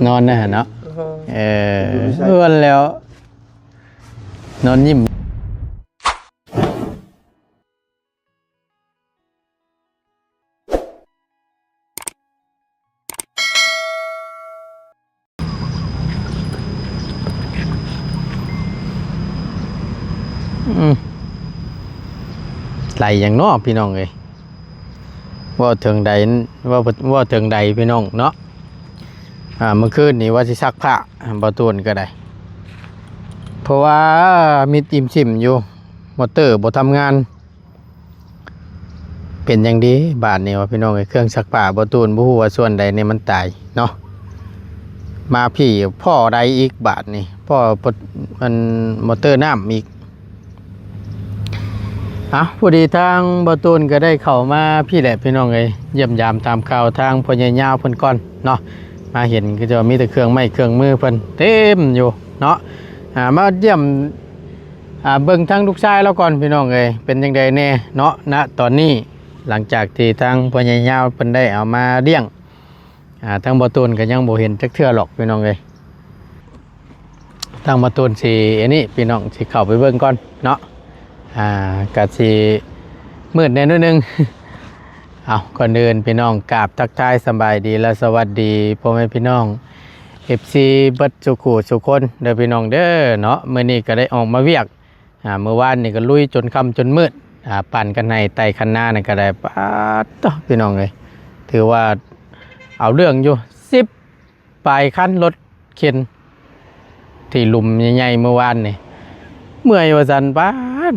นอนนะเนาะเพื่อนแล้วนอนยิ้มไหลอย่างนอกพี่น้องเลยว่าถึงใดว่าถึงใดพี่น้องเนาะเมื่อคืนนี้ว่าสิซักผ้าบ่ตูนก็ได้เพราะว่ามีติมชิมอยู่มอเตอร์บ่ทำงานเป็นอย่างดีบาทนี่ว่าพี่น้องเครื่องซักผ้าบ่ตูนบ่ฮู้ว่าส่วนใดนี่มันตายเนาะมาพี่พ่อใดอีกบาทนี่พ่อมันมอเตอร์น้ำอีกพอดีทางบ่ตูนก็ได้เข้ามาพี่แหละพี่น้องเยี่ยมยามตามข่าวทางพ่อใหญ่ยาวเพิ่นก่อนเนาะมาเห็นก็จะมีแต่เครื่องไม้เครื่องมือเพิ่นเต็มอยู่เนาะมาเยี่ยมเบิ่งทางลูกชายแล้วก่อนพี่น้องเป็นจังไดแน่เนาะณตอนนี้หลังจากที่ทางพ่อใหญ่ยาวเพิ่นได้เอามาเลี้ยงทางบ่ตูนก็ยังบ่เห็นจักเทื่อหรอกพี่น้องทางบ่ตูนสิอันนี้พี่น้องสิเข้าไปเบิ่งก่อนเนาะกะสิมืดแน่นิดนึงเอาก่อนเดินพี่น้องกราบทักทายสบายดีและสวัสดีพ่อแม่พี่น้อง FC เบิดสุขุสุคนเด้อพี่น้องเด้อเนาะมื้อนี้ก็ได้ออกมาเวียกเมื่อวานนี่ก็ลุยจนค่ำจนมืดปั่นกันในไต่คันหน้านี่ก็ได้ป๊าดต่อพี่น้องถือว่าเอาเรื่องอยู่10ปลายคันรถเข็นที่หลุมใหญ่ๆเมื่อวานนี่เมื่อยว่าซั่นป๊า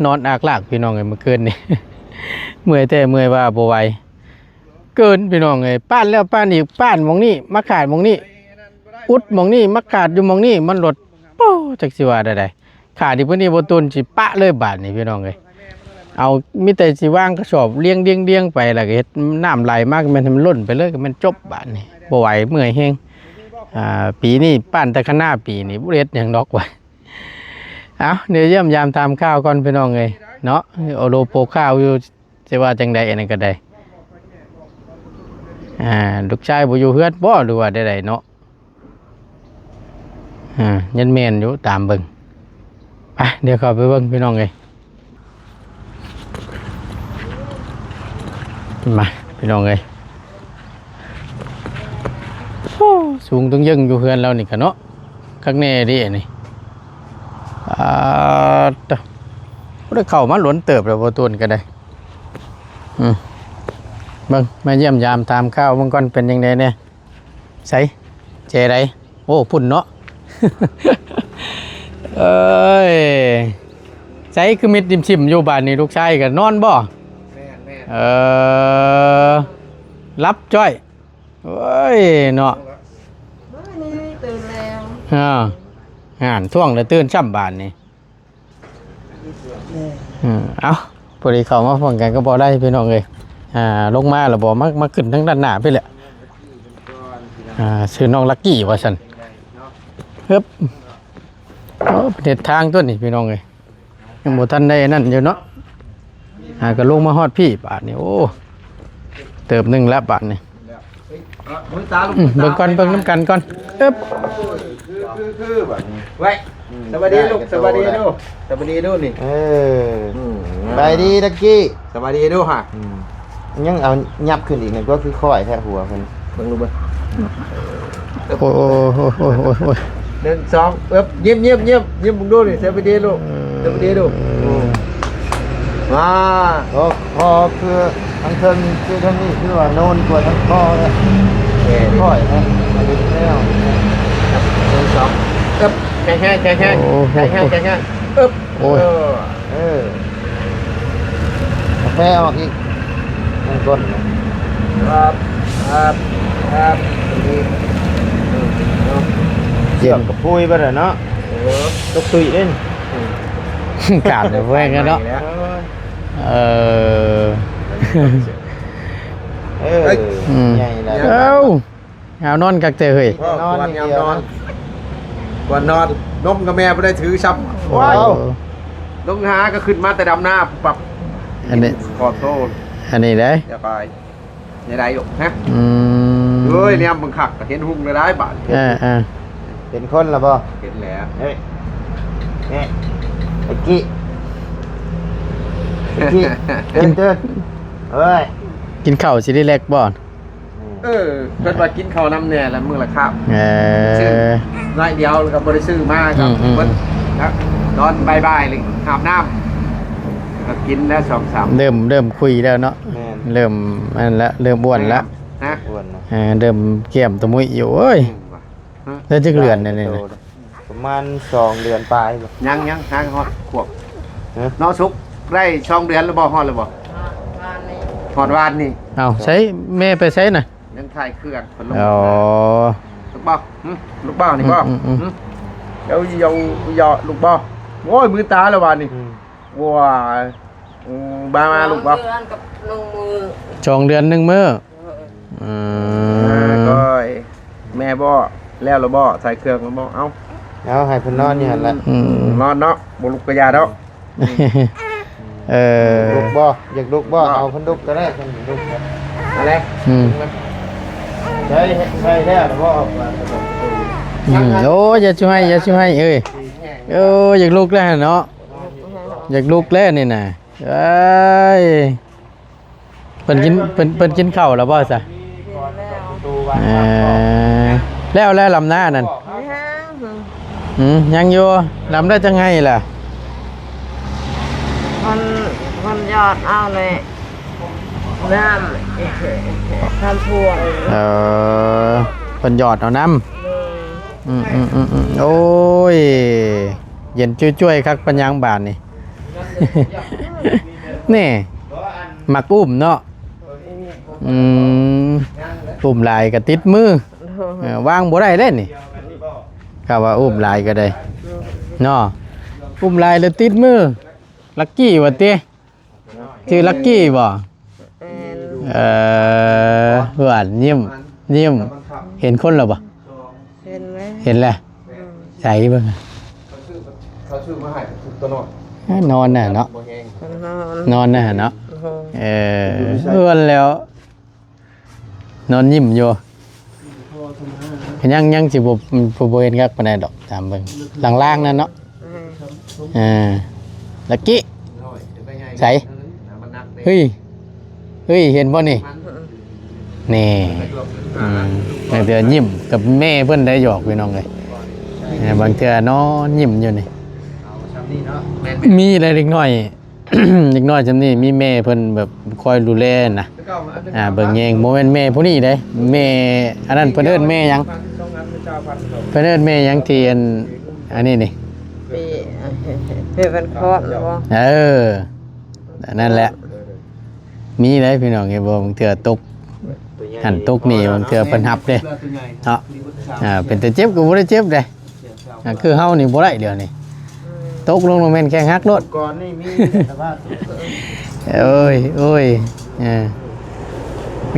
นอนอากลากพี่น้องเมื่อคืนนี่ เมื่อยแต่เมื่อยว่าบ่ไหวเกินพี่น้องป้านแล้วป้านอีกป้านมองนี่มาขาดมองนี่อุดมองนี่มาขาดอยู่มองนี่มันหลดโป้จักสิว่าได้ขาดที่พื้นที่บ่ตูนสิปะเลยบาดนี่พี่น้องเอามีแต่สิวางกระสอบเลี้ยงไปแล้วก็เฮ็ดน้ำไหลมากมันล้นไปเลยก็มันจบบาดนี่บ่ไหวเมื่อยแฮงปีนี้ป้านแต่ข้างหน้าปีนี้บ่เฮ็ดหยังดอกไว้เอาเดี๋ยวเยี่ยมยามทำข้าวก่อนพี่น้องเนาะโอโลโปข้าวอยู่จะว่าจังใดอันนั้นก็ได้ลูกชายบ่อยู่เฮือนบ่หรือว่าใดๆเนาะยันแม่นอยู่ตามเบิ่งไปเดี๋ยวเข้าไปเบิ่งพี่น้องมาพี่น้องโอ้สูงต้องยึงอยู่เฮือนเรานี่ค่ะเนาะข้างแน่ดิอันนี้ได้เข้ามาหลวนเติบแล้วบ่ตูนก็ได้เบิ่งมาเยี่ยมยามตามข้าวเบิ่งก่อนเป็นยังไงเนี่ยใส่เจไดโอ้พุ่นเนาะ เอ้ยใส่คือมิดดิมชิมอยู่บ้านนี่ลูกชายก็นอนบ่แม่รับจ้อยเอ้ยเนาะนี่ตื่นแล้วท่วงแล้วตื่นช่ำบ้านนี่เอาพอดีเข้ามาฟังกันก็บ่ได้พี่น้องลงมาแล้วบ่มาขึ้นทั้งด้านหน้าไปแหละชื่อน้องลักกี้ว่าซั่นครับประเทศทางตัวนี้พี่น้องยังบ่ทันได้นั่นอยู่เนาะก็ลงมาฮอดพี่บาทนี่โอ้เติบนึงแล้วบาทนี่เบิ่งก่อนเบิ่งน้ำกันก่อนคือแบบนี้ไว้สวัสดีลูกสวัสดีลูกสวัสดีลูกนี่ไปดีตะกี้สวัสดีลูกฮะยังเอายับขึ้นอีกหนึ่งก็คือค่อยแท้หัวเพิ่นเบิ่งลูกเบิ่งโอ้ย1 2ยิ้มมึงดูนี่สวัสดีลูกสวัสดีลูกมาคอคือทั้งเทิงคือทั้งนี้คือว่าโน่นกว่าทั้งคอเลยค่อยนะมาดูแล้ว1 2แข็งกาแฟออกอีกมันก้นครับเจียมกับพุ้ยไปเลยเนาะตกตุยเล่นกาดเลยแวงกันเนาะใหญ่แล้วเอานอนกักเจอเฮ้ยก่อนนอนนมกับแม่ไม่ได้ถือช้ำว้าวลงหาก็ขึ้นมาแต่ดำหน้าปรับอันนี้ขอโทษอันนี้ได้อย่าไปอย่าได้หรอกฮะ เอ้ยเนี่ยมึงขักก็เห็นหุ่งได้บาท เห็นคนละบ่ เห็นแล้ว เฮ้ยเนี่ยไอ้กี้ไอ้กี้เตือนเอ้ย กินข้าวสิได้แลกบ่ เพิ่นว่ากินข้าวน้ำเนี่ยแล้วมื้อละข้าว ซื้อ อ รายเดียวแล้วก็บ่ได้ซื้อมาครับ อืม เพิ่นนะตอนบ่ายๆเลยอาบน้ำก็กินแล้ว2-3 เริ่มคุยแล้วเนาะ แม่น เริ่มอันละเริ่มอ้วนแล้ว นะ อ้วนนะ เริ่มเกี่ยมตะมุยอยู่เอ้ยแล้วจะเลือนนั่นนี่นะ ประมาณ2 เดือนปลายบ่ ยังหาฮอดขวบ ฮะ น้องสุกได้2 เดือนแล้วบ่ฮอดแล้วบ่ฮอดวานนี่ เอาใช้แม่ไปใช้น่ะ ยังถ่ายเครื่องเพิ่นลง อ๋อ ลูกบ่ลูกบ่นี่บ่ อืม เดี๋ยวลูกบ่โอ้ยมือตาแล้ววานนี่ว้าบามาลูกบ่ เดือนกับลงมือ 2 เดือน1มื้ออืม ก็แม่บ่แล้วเราบ่ใส่เครื่องแล้วบ่เอ้า เอาให้เพิ่นนอนอยู่หั่นแหละ อืม นอนเนาะบ่ลุกกระยาเนาะ ลุกบ่อยากลุกบ่เอาเพิ่นลุกก็ได้เพิ่นลุก อะไร อืม ใช่แล้วบ่ออกมา โอ้อย่าช่วยเอ้ยอยากลุกแล้วเนาะอยากลุกแล้วนี่น่ะเอ้ยเพิ่นกินข้าวแล้วบ่ซะแล้วลำหน้านั่นยังอยู่ลำได้จังไงล่ะ มันยอดเอาเลยน้ำทำพวง เพิ่นหยอดเอาน้ำโอ้ยเย็นจ้วยๆคักปัญญังบานนี่ นี่หมักอุ้มเนาะอุ้มลายก็ติดมือวางบ่ได้เล่นนี่ก็ว่าอุ้มลายก็ได้เนาะอุ้มลายแล้วติดมือลักกี้ว่าติชื่อลักกี้บ่เพื่อนยิ้มเห็นคนหรอบ่ เห็นไหม เห็นแล้วใส่เบิ่ง เขาชื่อมาให้ทุกตัวนอน นอนน่ะเนาะ บ่แฮง นอน น่ะเนาะเพื่อนแล้ว นอนยิ้มอยู่ยังสิบ่เห็นคักปานใดดอกตามเบิ่งล่างๆนั่นเนาะลักกี้ใส่เฮ้ยเห็นบ่นี่นี่เดี๋ยวยิ้มกับแม่เพิ่นได้หยอกพี่น้องเลยบางเทื่อนอนยิ้มอยู่นี่มีอะไรเล็กน้อย เล็กน้อยจำนี่มีแม่เพิ่นแบบคอยดูแลนะเบิ่งแยงโมเมนต์แม่ผู้นี้เด้แม่อันนั้นเพิ่นเอิ้นแม่หยังเพิ่นเอิ้นแม่หยังที่อันนี้นี่ ปีเป็นคลอดหรือเปล่า นั่นแหละมีเลยพี่น้องไอ้บ่บางเทื่อตกหันตกนี่บางเทื่อเพิ่นรับเด้เนาะเป็นแต่เจ็บก็บ่ได้เจ็บเด้คือเฮานี่บ่ได้เดี๋ยวนี้ตกลงแม่นแข้งหักโลด ก่อนนี่มีแต่ว่า โอ้ย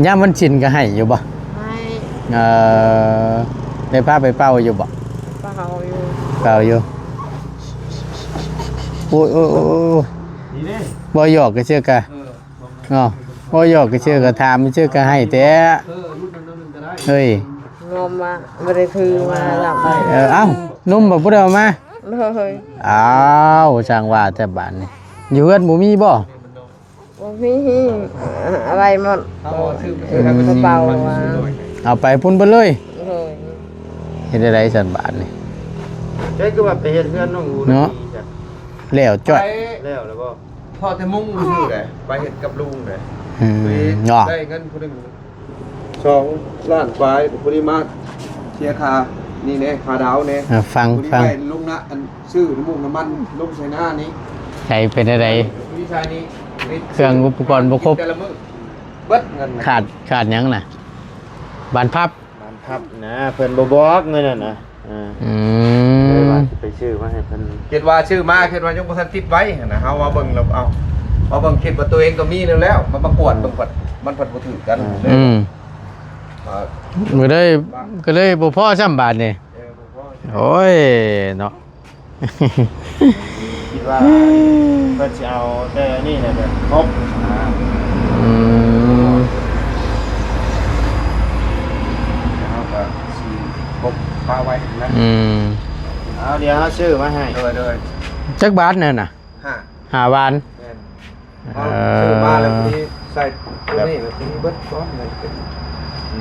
ยามมันชินก็ให้อยู่บ่ ให้ ได้พาไปเป่าอยู่บ่ เปล่าอยู่ เป่าอยู่โอ้ย ดีเด้ บ่หยอกก็เชื่อกะเนาะบ่หยอกก็เชื่อกะถามเชื่อกะให้แต่เฮ้ย งมมาไม่ได้ถือมาจับไป เอ้านุ่มบ่พูดเอามา เลย อ้าวช่างว่าแต่บ้านนี่อยู่เฮือนบ่มีบ่ ว่ามีอะไรหมดกระเป๋ามา เอาไปพุ่นเบิดเลย เลย เฮ็ดได้สันบ้านนี่ ใช่คือว่าไปเฮ็ดเพื่อนน้องอู เนาะ แล้วจ้อย แล้วแล้วบ่ พ่อแต่มุ่งชื่อเลยไปเฮ็ดกับลุงเลย เนาะ ได้เงินผู้หนึง2 ล้านกว่าผู้นี้มาเสียค่านี่แน่ค่าดาวแน่ ฟัง ผู้นี้ไปลงนะอันซื้อน้ำมูกน้ำมันลงใส่หน้านี้ ใครเป็นอะไร ผู้นี้ชายนี้ เครื่องอุปกรณ์บ่ครบ แต่ละมื้อเบิดเงินน่ะ ขาดหยังน่ะบานพับ มันพับนะเพิ่นบ่บอกเงินน่ะนะเลยว่าสิไปชื่อมาให้เพิ่น คิดว่าชื่อมาคิดว่ายังบ่ทันติดไว้นะเฮาว่าเบิ่งแล้วเอาเบิ่งคิดว่าตัวเองก็มีแล้วมาประกวดเบิ่งว่ามันเพิ่นบ่ถือกัน ก็เลยบ่พอซ้ำบาทนี่โอ้ยเนาะ คิดว่าเพิ่นสิเอาแต่นี่น่ะแบบครบ เ ผมพาไว้แล้ว เอาเดี๋ยวเขาชื่อมาให้ เลย จักบาทนั่นน่ะ 5 5 บาท แม่นเอาซื้อมาแล้วทีใส่ตัวนี้แล้วทีเบิดก้อนเลย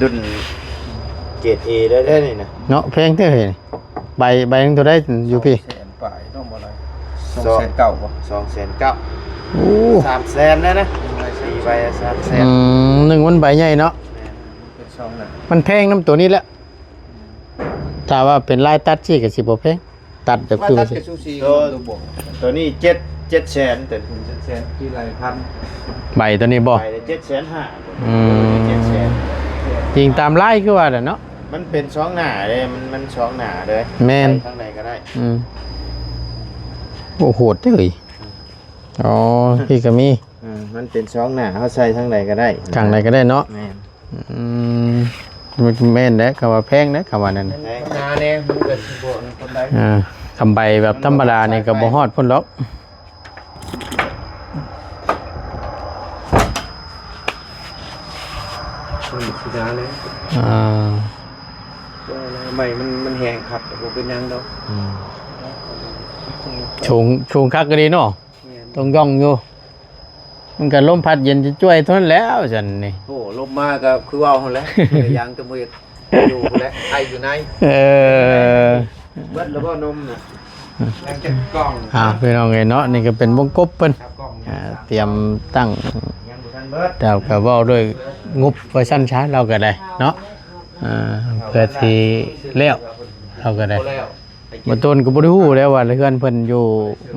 ดุนเกรดเอได้นี่นะ เนาะแพงเท่าไหร่ใบนึงเท่าได้อยู่พี่ แสนปลายต้องบ่ได้200,000เก่าบ่ 2,900,000 โอ้ 300,000นะนะสี่ใบ300,000 หนึ่งมันใบใหญ่เนาะ เป็นช่องน่ะ มันแพงน้ำตัวนี้แหละถ้าว่าเป็นลายตัดชี้กับสิบ่แพงตัดแบบ ว่า คือ ตัด สิ กับซูชิตัวบ่ ตัวนี้700,000แต่ แสนที่หลายพัน ใบตัวนี้บ่ ใบละ750,000 อืม 700,000 จริงตามลายคือว่าน่ะเนาะ มันเป็นช่องหน้าเลยมันช่องหน้าเลย แม่น ใส่ข้างในก็ได้ โอ้โหดเด้ยอ๋อพี่ก็มี มันเป็นช่องหน้าเขาใส่ทางใดก็ได้ ทางไหนก็ได้เนาะ แม่น อืมมันแม่นเด้อคำว่าแพงเด้อคำว่านั้น นาแน่มันเกิดบ่คนใด คำใบแบบธรรมดานี่ก็บ่ฮอดพุ่นหรอก สินาแน่ อ่า ใหม่มันแห้งครับแต่บ่เป็นหยังดอก ชูงคักก็ดีเนาะต้องย่องอยู่มันก็ลมพัดเย็นจะช่วยเท่านั้นแล้วจันนี่ โอ้ลมมาก็คือว่าหั่นแหละยางตะมืออยู่พุ่นแหละไออยู่ใน เออ เบิดแล้วบ่นมน่ะยังจะกล้อง พี่น้องเอ้ยเนาะนี่ก็เป็นวงกบเพิ่น ครับกล้อง เตรียมตั้ง ยังบ่ทันเบิด แต่ก็เว้าด้วยงบเวอร์ชันช้าเราก็ได้เนาะเพื่อสิแล้วเราก็ได้ บ่แล้ว บ่ต้นก็บ่ได้ฮู้แล้วว่าเฮือนเพิ่นอยู่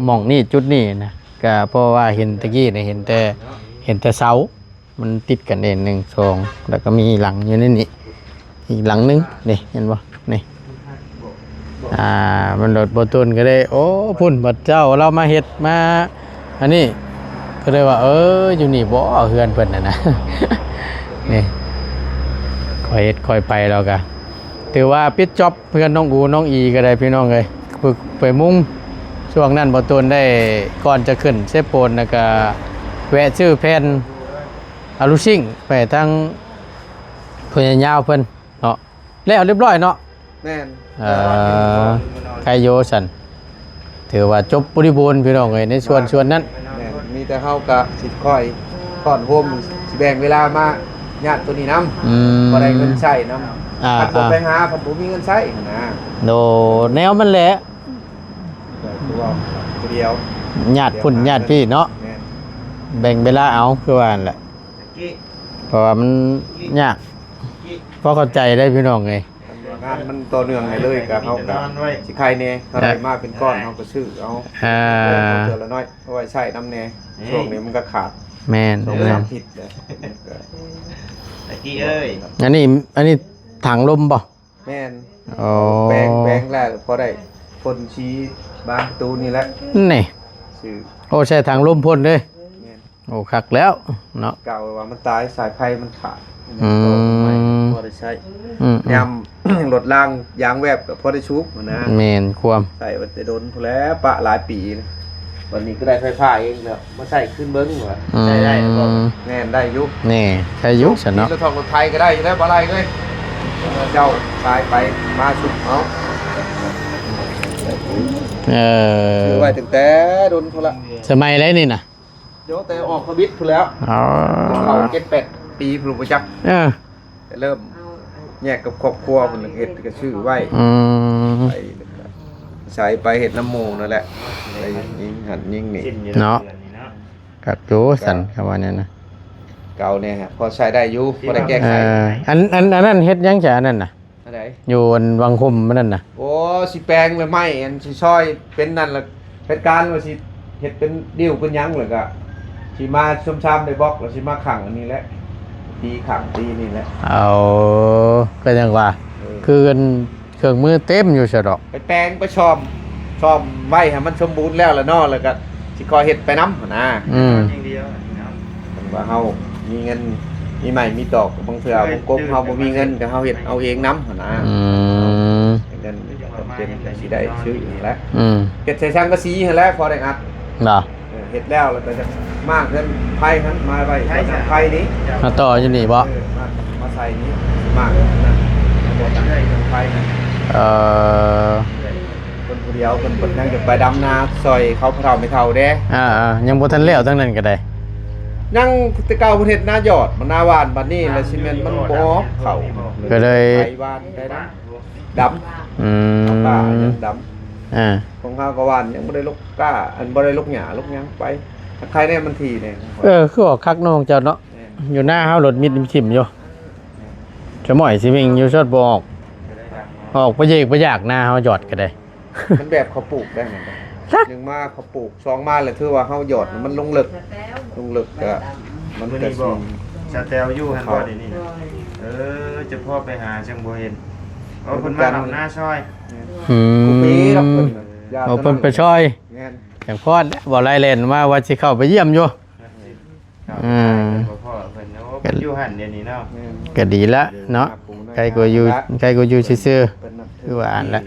หม่องนี้จุดนี้นะก็เพราะว่าเห็นตะกี้นี่เห็นแต่เสามันติดกันเอง1 2แล้วก็มีหลังอยู่ในนี้อีกหลังนึงนี่เห็นบ่นี่มันโดดบ่ต้นก็ได้โอ้พุ่นบัดเจ้าเรามาเฮ็ดมาอันนี้ก็เลยว่าอยู่นี่บ่เฮือนเพิ่นน่ะนะ นี่ค่อยเฮ็ดค่อยไปแล้วก็ถือว่าปิดจ็อบเพื่อนน้องอูน้องอีก็ได้พี่น้องเอ้ยฝึกไปมุ่งช่วงนั้นบ่ต้นได้ก่อนจะขึ้นเซโปนแล้วก็แวะซื้อแผ่นอะลูซิ่งไปทางเพิ่นยาวเพิ่นเนาะแล้วเรียบร้อยเนาะ แม่น ไคโยสันถือว่าจบบริบูรณ์พี่น้องเอ้ยในส่วนนั้น แม่นมีแต่เฮาก็สิค่อยถอนโฮมสิแบ่งเวลามาญาติตัวนี้นำบ่ได้เงินใช้นำพันบ่ไปหาพันบ่มีเงินใช้นะ โดแนวมันแหละ ตัวเดียว ญาติพุ่นญาติพี่เนาะ แม่น แบ่งเวลาเอาคือว่านั่นแหละ กี้ เพราะว่ามันยากพอเข้าใจได้พี่น้องเอ้ย งานมันต่อเนื่องให้เลยก็เฮาก็สิใครแน่ถ้าได้มาเป็นก้อนเฮาก็ซื้อเอาเดือนละน้อยเอาไว้ใช้นำแน่ช่วงนี้มันก็ขาด แม่น สอง แม่ สาน มผิดเลย ตะกี้เอ้ย อันนี้ถังลมป่ะ แม่น อ๋อ แบงแรกพอได้คนชี้บ้านประตูนี่แหละ นี่ ชื่อ โอ้ใช่ถังลมพ่นเลย แม่น โอ้คักแล้วเนาะ เก่าว่ามันตายสายไฟมันขาด อืม พอได้ใช้ ย ยำ รถล่างยางแวบกับพอได้ชุบนะ แม่นความ ใส่วันแต่โดนพอแล้วปะหลายปีนะวันนี้ก็ได้ไฟฟ้าเองแล้วมาใส่ขึ้นเบิ้งเหรอใช้ได้แล้วก็แม่นได้อยุ นี่ใช่ยุคฉันเนาะ รถทองรถไทยก็ได้อยู่แล้วอะไรเลยเจ้าตายไปมาชุบเอา ถือไว้ตั้งแต่โดนพุ่นละ สมัยไรนี่น่ะ เดี๋ยวแต่ออกควิดพุ่นแล้ว อ๋อ เขา7-8 ปีพุ่นบ่จัก แต่เริ่มแยกกับครอบครัวพุ่นเฮ็ดก็ชื่อไว้ ไปใส่ไปเฮ็ดน้ำหมูนั่นแหละไปยิงหันยิงนี่ เนาะกับโจสันคำว่าเนี่ยนะ เก่าเนี่ยฮะพอใช้ได้อยู่พอได้แก้ไข อันนั้นเฮ็ดยังจะอันนั้นน่ะ อันไหน อยู่อันวังคมมันนั่นน่ะ โอ้สิแปลงเลยไหมอันสิซอยเป็นนั่นละเป็นการว่าสิเฮ็ดเป็นดิ้วเป็นหยังเลยก็สิมาชามๆได้บล็อกแล้วสิมาขังอันนี้แหละตีขังตีนี่แหละ เอาก็ยังว่า คืออันเครื่องมือเต็มอยู่ซะดอก ไปแปลงไปชอมไว้ให้มันสมบูรณ์แล้วละเนาะแล้วก็สิคอยเฮ็ดไปนำนะ อย่างเดียว มันว่าเฮามีเงินมีใหม่มีตอกบางเทื่อบางกบเฮาบ่มีเงินก็เฮาเฮ็ดเอาเองนำนะ เงินจำเป็นก็สิได้ซื้อนี่แหละเฮ็ดใส่ช่างกะสีหั่นแหละพอได้อัด เนาะ เฮ็ดแล้วแล้วก็จะมากเงินไผหันมาไว้ไผนี้ มาต่ออยู่นี่บ่ มาใส่นี้มากนั่นบ่ตั้งใจไผนั่น เอ่อ คนผู้เดียวคนเพิ่นนั่งจะไปดำนาซอยเขาพะเฒ่าไม่เฒ่าเด้ ยังบ่ทันแล้วทั้งนั้นก็ได้ ยังแต่เก่าประเทศนาหยอดมันนาหวานบัดนี้แล้วซีเมนต์มันบ่ออกเขา ก็เลย ไปหวานได้นะดำ อืม ป้ายังดำ อ่า ของเฮาก็หวานยังบ่ได้ลูกกล้าอันบ่ได้ลูกหญ้าลูกหยังไปใครแน่มันทีเนี่ย คือออกคักน้องเจ้าเนาะอยู่หน้าเฮารถมิดขิมอยู่จะหม่อยสิวิ่งอยู่ชดบ่ออกไปเยกไปอยากหน้าเฮาหยอดก็ได้ มันแบบเขาปลูกได้เหมือนกันหนึ่งมาเขาปลูกสองมาเลยถือว่าเฮาหยอดมันลงลึกก็มัน มื้อ ก็ นี้ สิ บ่สแตลอยู่หั่นบ่เดี๋ยวนี้จะพ่อไปหาจังบ่เห็นเอาเพิ่นมาทำหน้าซอย อื กูมีดอก ม เพิ่นน่ะญาติ เอาเพิ่นไปช่อย แม่น อย่างพอดบ่ไล่เล่นว่าสิเข้าไปเยี่ยมอยู่ อืม บ่พ่อเพิ่นโอ้เพิ่นอยู่หั่นเดี๋ยวนี้เนาะ แม่น ก็ดีละเนาะใครก็อยู่ซื่อ เพิ่นนับถื คือว่าอันละ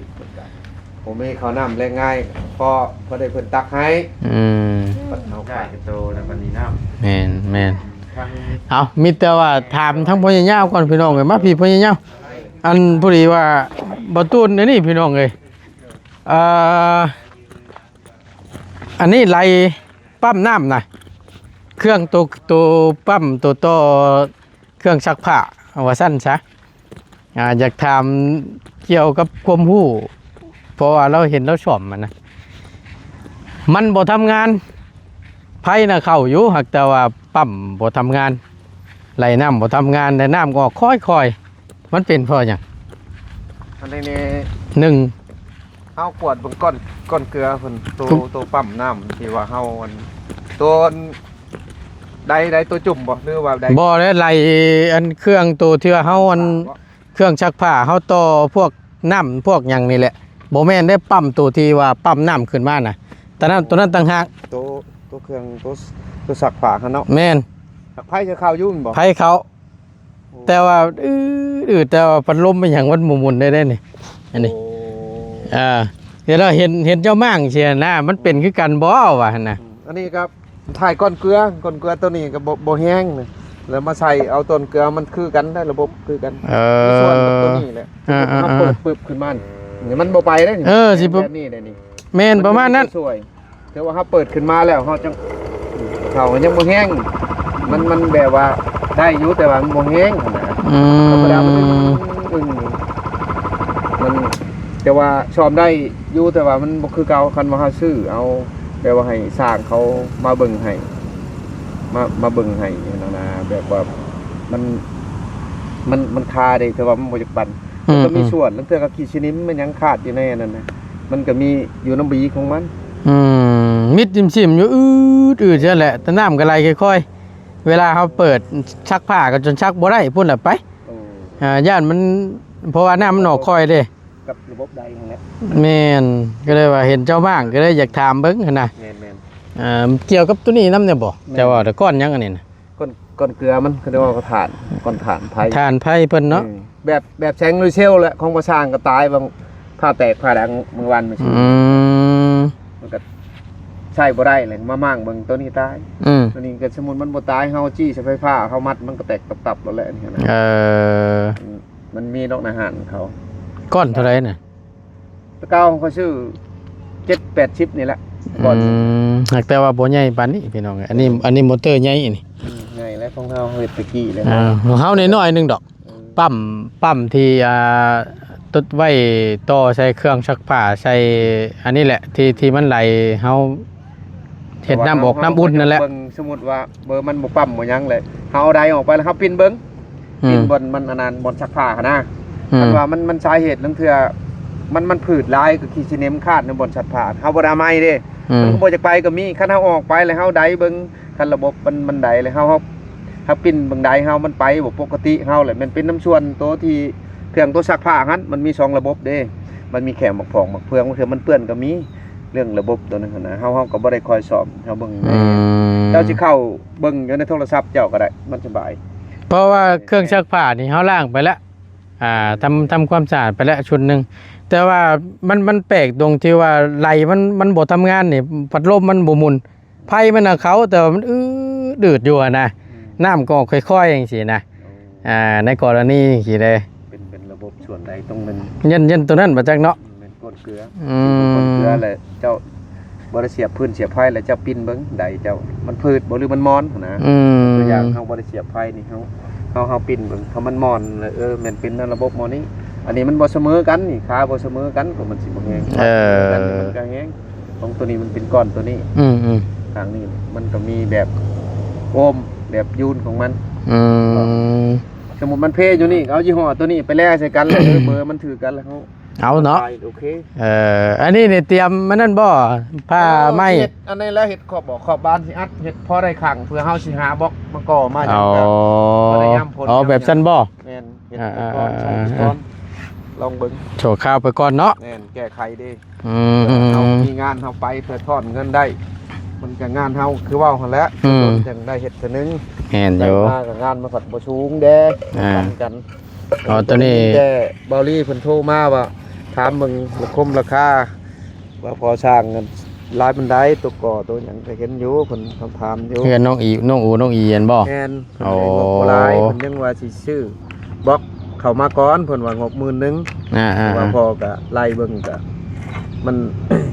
ผมมีข้าวน้ำแรงง่ายพอได้เพิ่นตักให้ ๆอืม ปัดเฮาไป ได้ก็โตแล้วบัดนี้เนาะ แม่น ทาง เอามีแต่ว่าถามทั้งพ่อใหญ่ยาวก่อนพี่น้องเอ้ยมาพี่พ่อใหญ่ยาวอันผู้ดีว่าบ่ตูนนี่พี่น้องเอ้ยอันนี้ไหลปั๊มน้ำน่ะเครื่องตัวปั๊มตัวต่อเครื่องซักผ้าเอาว่าสั้นซะอยากถามเกี่ยวกับความรู้เพราะว่าเราเห็นเราชอบมันบ่ทำงานไผน่ะเข้าอยู่หากแต่ว่าปั๊มบ่ทำงานไหลน้ำบ่ทำงานแต่น้ำก็ออกค่อยๆมันเป็นเพราะหยัง อันนี้นี่ หนึ่ง เฮากวดเบิ่งก้อนเกลือเพิ่นตัวปั๊มน้ำที่ว่าเฮาอันตัวใดตัวจุ่มบ่หรือว่าใด บ่ได้ไหลอันเครื่องตัวที่ว่าเฮาอันเครื่องซักผ้าเฮาต่อพวกน้ำพวกหยังนี่แหละบ่แม่นได้ปั๊มตัวที่ว่าปั๊มน้ำขึ้นมาน่ะแต่นั้นตัวนั้นต่างหาก ตัวเครื่องตัวสักผ้าคั่นเนาะ แม่น สักไผจะเข้าอยู่แม่นบ่ ไผเขา แต่ว่าแต่ว่าพัดลมเป็นหยังมันหมุนๆได้นี่อันนี้ โอ้ เดี๋ยวเราเห็นเจ้าม่างเชียนะมันเป็นคือกันบ่ว่าหั่นน่ะ อันนี้ครับถ่ายก้อนเกลือตัวนี้ก็บ่แห้งนะแล้วมาใส่เอาต้นเกลือมันคือกันได้ระบบคือกัน มีส่วนกับตัวนี้แหละถ้าเปิดปึ๊บขึ้นมานี่มันบ่ไปได้นี่แบบนี้ได้นี่ แม่นประมาณนั้น สวยแต่ว่าถ้าเปิดขึ้นมาแล้วเขาจังเขายังบ่แห้งมันแบบว่าได้อยู่แต่ว่ามันบ่แห้งนะ อื ธรรมดามัน ม มันแต่ว่าชอมได้อยู่แต่ว่ามันบ่คือเก่าคันว่าเฮาซื้อเอาแปลว่าให้สร้างเขามาเบิ่งให้มาเบิ่งให้นะแบบว่ามันคาได้แต่ว่ามันบ่จักปันมันก็มีส่วนแล้วเทื่อก็ขี้ชนิดมันยังขาดอยู่ในนั้นนะมันก็มีอยู่น้ำบีของมัน มิดชิมๆอยู่อืดใช่แหละแต่น้ำก็ไหลค่อยๆเวลาเขาเปิดชักผ้าก็จนชักบ่ได้พุ่นน่ะไปย่านมันเพราะว่าน้ำมันออกค่อยเด้ กับระบบใดนั่นแหละ แม่นก็เลยว่าเห็นเจ้าบ้างก็เลยอยากถามเบิ่งหั่นน่ะ แม่น เกี่ยวกับตัวนี้นำเนี่ยบ่แต่ว่าแต่ก้อนหยังอันนี้น่ะ ก้อนเกลือมันคือเรียกว่าถ่านก้อนถ่านไผ ทานไผเพิ่นเนาะ แบบแสงลุยเชลแหละของประสร้างก็ตายบางผ้าแตกผ้าแดงบางวันมันสิ มันก็ใช้บ่ได้เลยมามั่งเบิ่งตัวนี้ตายตัวนี้ก็สมมุติมันบ่ตายเฮาจี้ใช้ไฟฟ้าเฮามัดมันก็แตกตับๆแล้วแหละนี่นะมันมีนอกอาหารเขา ก้อนเท่าไหร่น่ะ ตะเก้าเขาชื่อ7-8ชิปนี่แหละก่อน หากแต่ว่าบ่ใหญ่ปานนี้พี่น้องอันนี้มอเตอร์ใหญ่นี่ ไงแล้วของเฮาเฮ็ดตะกี้เลย เฮาน้อยๆนึงดอกปั๊มที่ตุดไว้ต่อใช้เครื่องซักผ้าใช้อันนี้แหละที่มันไหลเฮาเฮ็ดน้ำออกน้ำอุ่นนั่นแหละ เบิ่งสมมุติว่าเบอร์มันบ่ปั๊มบ่หยังเลยเฮาเอาใดออกไปแล้วเฮาปิ้นเบิ่งปิ้นบนมันอันนั้นบนซักผ้าหั่นนะมันว่ามันสาเหตุลังเทื่อมันผืดลายก็ขี้ชิเนมคาดในบนซักผ้าเฮาบ่ได้ไม้เด้มันก็บ่จักไปก็มีคันเฮาออกไปแล้วเฮาใดเบิ่งคันระบบมันใดแล้วเฮาปิ้นเบิ่งใดเฮามันไปบ่ปกติเฮาแหละมันเป็นน้ำส่วนตัวที่เครื่องตัวซักผ้าหั่นมันมี2ระบบเด้มันมีแข็งหมักผองหมักเฟืองบางเทื่อมันเปื้อนก็มีเรื่องระบบตัวนั้นนะเฮาก็บ่ได้คอยสอบเฮาเบิ่งเจ้าสิเข้าเบิ่งอยู่ในโทรศัพท์เจ้าก็ได้มันสบาย เพราะว่าเครื่องซักผ้านี่เฮาล้างไปแล้วทำความสะอาดไปแล้วชุดนึงแต่ว่ามันแปลกตรงที่ว่าไหลมันบ่ทำงานนี่พัดลมมันบ่หมุนไผมันน่ะเขาแต่ว่ามันดืดอยู่นะน้ำก็ค่อยๆจังซี่นะในกรณีจังซี่เด้ เป็นระบบ บบส่วนใดตรงนั้น ยันตัวนั้นมาจากเนาะ เป็นก้นเกลือ อืม ก้นเกลือแหละเจ้าบ่ได้เสียบพื้นเสียบไฟแล้วเจ้าปิ้นเบิ่งใดเจ้ามันพืชบ่หรือมันมอนนะ อืม ตัวอย่างเฮาบ่ได้เสียบไฟนี่เฮาปิ้นเบิ่งถ้ามันมอนแล้วแม่นเป็นระบบมอนี้อันนี้มันบ่เสมอกันนี่ขาบ่เสมอกันก็มันสิบ่แห้งกันมันก็แห้งของตัวนี้มันเป็นก้อนตัวนี้ อืม ทางนี้มันก็มีแบบโอมแบบยูนของมัน อืม สมมุติมันเพอยู่นี่เอายี่ห้อตัวนี้ไปแลกใส่กันแล้วเบอร์มันถือกันแล้วเขา เอาเนาะ ไปโอเค อันนี้เนี่ยเตรียมมันนั่นบ่ผ้าไหม เฮ็ดอันนี้แล้วเฮ็ดขอบบ่ขอบบานสิอัดเฮ็ดพอได้ขังเพื่อเฮาสิหาบล็อกมาก่อมาจั อ๋ ง อ ก็บ่ได้ย่ำพ้น อ๋อแบบสั้นบ่ แม่นเฮ็ดไปก่อนใช้ไปก่อนลองเบิ่ง โชว์ข้าวไปก่อนเนาะ แม่นแก้ไขเด้ อืม เฮามีงานเฮาไปเพื่อทอนเงินได้ มันก็งานเฮาคือเว้าหั่นแหละ อืม จังได้เฮ็ดเทื่อนึง เห็นอ ได้ ยู่ มาก็งานมาผัดบ่สูงเด้ อ่า ทำกัน อ๋อตัวนี้ แต่บอลลี่เพิ่นโทรมาว่าถามมึงราคาว่าพอสร้างเงินรายบันไดตัวก่อตัวหยังก็เห็นอยู่เพิ่นคำถามอยู่ เพื่อนน้องอีเห็นบ่ แม่นเพิ่น โอ้ ได้งบบ่หลายเพิ่นยังว่าสิซื้อบล็อกเข้ามาก่อนเพิ่นว่างบ10,000นึง ว่าพอก็ไล่เบิ่งก็มัน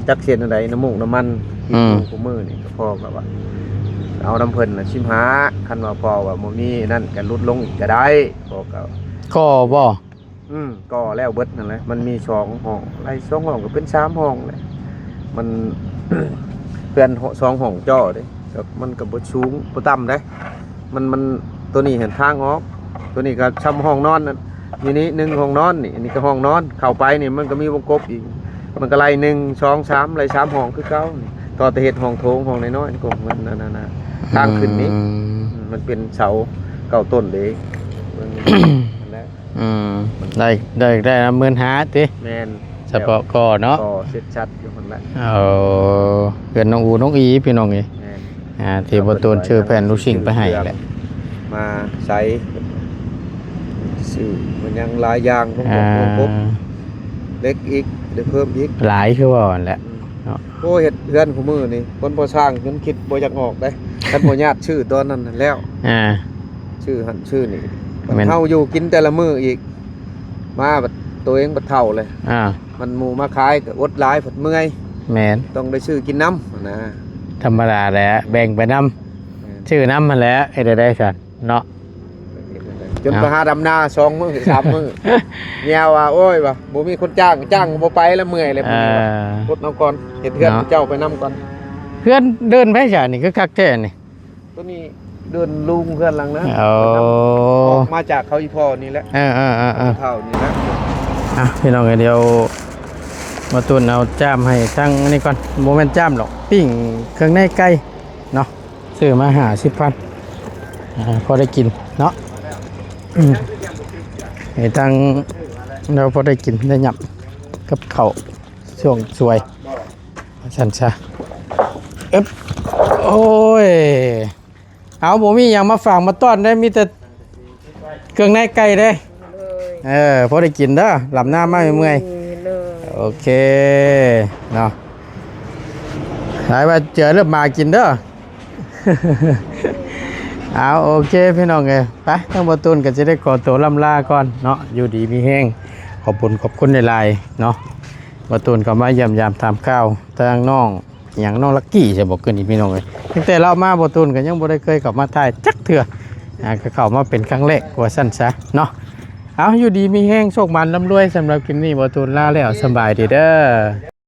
จักเสียนอันใดน้ำมูกน้ำมันที่อยู่กูมือนี่ก็พอก็ว่าเอาน้ำเพิ่นน่ะชิมหาคันว่าพอว่าบ่มีนั่นก็ลดลงอีกก็ได้พอก็ ก็บ่ ก็แล้วเบิดนั่นแหละมันมี2ห้องไล่2ห้องก็เป็น3ห้องเลยมัน เพื่อน2ห้องจ่อเด้ก็มันก็บ่สูงบ่ต่ำเด้มันตัวนี้เห็นทางออกตัวนี้ก็ช้ำห้องนอนนั่นอยู่นี่1ห้องนอนนี่อันนี้ก็ห้องนอนเข้าไปนี่มันก็มีวงกบอีกมันก็ไล่1 2 3ไล่3ห้องคือเก่านี่ต่อแต่เฮ็ดห้องโถงห้องน้อยๆนี่ก็มันนั่นๆทางขึ้นนี้มันเป็นเสาเก่าต้นเด้เบิ่งนั่นแหละ ได้นะหมื่นหาติ แม่น เฉพาะก็เนาะ ก็เสร็จชัดอยู่คนละ เอาเพื่อนน้องอีพี่น้องนี่ แม่น ที่บ่ตูนชื่อแผ่นลูกชิงไปให้แหละ มาใช้สื่อมันยังหลายอย่างต้อง อ่า ปุ๊บเล็กอีกเดี๋ยวเพิ่มอีก หลายคือว่านั่นแหละ โอ้เฮ็ดเฮือนของมือนี่คนบ่สร้างจนคิดบ่อยากออกได้ท่านบ่ญาติชื่อตอนนั้นนั่นแล้ว อ่า ชื่อหันชื่อนี่ แม่น เฮาอยู่กินแต่ละมื้ออีก มาบัดตัวเองบัดเฒ่าเลย อ่า มันหมู่มาขายก็อดหลายผัดเมื่อย แม่น ต้องได้ชื่อกินน้ำนะ ธรรมดาแหละแบ่งไปนำชื่อน้ำมันแหล้วไอ้ได้ซั่นเนาะ จนไปหาดำนา2 มื้อ 3 มื้อแย่ว่าโอ้ยว่ะบ่มีคนจ้างบ่ไปแล้วเมื่อยเลยพุ่นนี่ว่ะกดเอาก่อนเฮ็ดเฮือนเจ้าไปนํก่อน เพื่อนเดินไปจ้ะนี่ก็คักแท้นี่ ตัวนี้เดินลุงเพื่อนหลังนะ โอ้ ออกมาจากเขาอีพ่อนี่แหละ ๆ เท่านี่แหละ ๆพี่น้องเดี๋ยวมาตุนเอาจ้ามให้ทั้งนี่ก่อนบ่แม่นจ้ามหรอกปิ้งเครื่องในไก่เนาะซื้อมา50,000พอได้กินเนาะให้ทั้งเราพอได้กินได้หยับกับข้าวช่วงสวยฉันซะอึ๊บโอ้ยเอาบ่มีหยังมาฝากมาต้อนได้มีแต่เครื่องในไก่เด้ เลย พอได้กินเด้อหลับหน้ามาเมื่อย เลย โอเคเนาะหายว่าเจอเริ่มมากินเด้อ เอาโอเคพี่น้องเอ้ยไปทั้งประตูนก็จะได้ขอตัวล่ำลาก่อนเนาะอยู่ดีมีแห้งขอบคุณในไลน์เนาะประตูนก็มาเยี่ยมยามถามข้าวทางน้องอย่างน้องลักกี้จะบอกขึ้นอีกพี่น้องเลยตั้งแต่เรามาประตูนก็ยังบ่ได้เคยกลับมาถ่ายจักเถื่อก็เข้ามาเป็นครั้งแรกกว่าสั้นซะเนาะเอาอยู่ดีมีแห้งโชคมันร่ำรวยสำหรับคลิปนี้ประตูนลาแล้วสบายดีเด้อ